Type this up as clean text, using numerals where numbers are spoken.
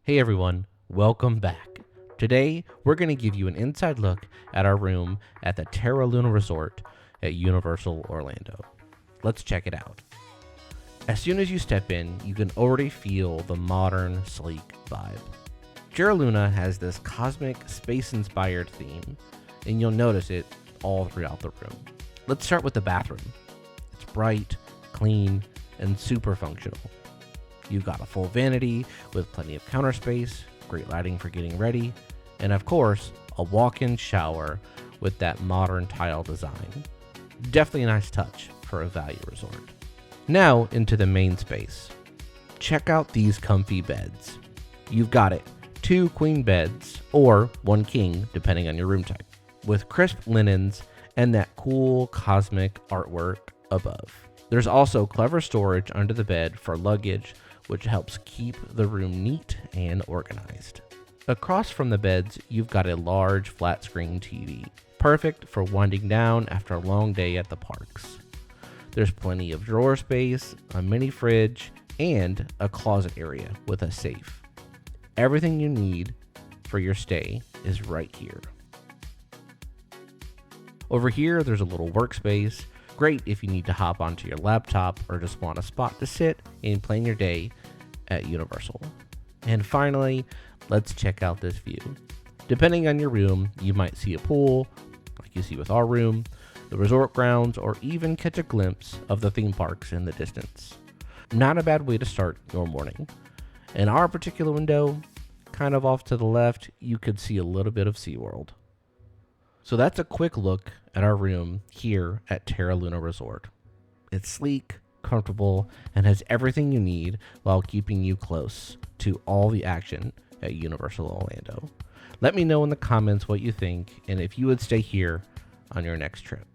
Hey everyone, welcome back. Today, we're going to give you an inside look at our room at the Terra Luna Resort at Universal Orlando. Let's check it out. As soon as you step in, you can already feel the modern, sleek vibe. Terra Luna has this cosmic, space-inspired theme, and you'll notice it all throughout the room. Let's start with the bathroom. It's bright, clean, and super functional. You've got a full vanity with plenty of counter space, great lighting for getting ready, and of course, a walk-in shower with that modern tile design. Definitely a nice touch for a value resort. Now into the main space. Check out these comfy beds. You've got it, 2 queen beds or 1 king depending on your room type, with crisp linens and that cool cosmic artwork above. There's also clever storage under the bed for luggage, which helps keep the room neat and organized. Across from the beds, you've got a large flat screen TV, perfect for winding down after a long day at the parks. There's plenty of drawer space, a mini fridge, and a closet area with a safe. Everything you need for your stay is right here. Over here, there's a little workspace. Great if you need to hop onto your laptop or just want a spot to sit and plan your day at Universal. And finally, let's check out this view. Depending on your room, you might see a pool, like you see with our room, the resort grounds, or even catch a glimpse of the theme parks in the distance. Not a bad way to start your morning. In our particular window, kind of off to the left, you could see a little bit of SeaWorld. So that's a quick look at our room here at Terra Luna Resort. It's sleek, comfortable, and has everything you need while keeping you close to all the action at Universal Orlando. Let me know in the comments what you think and if you would stay here on your next trip.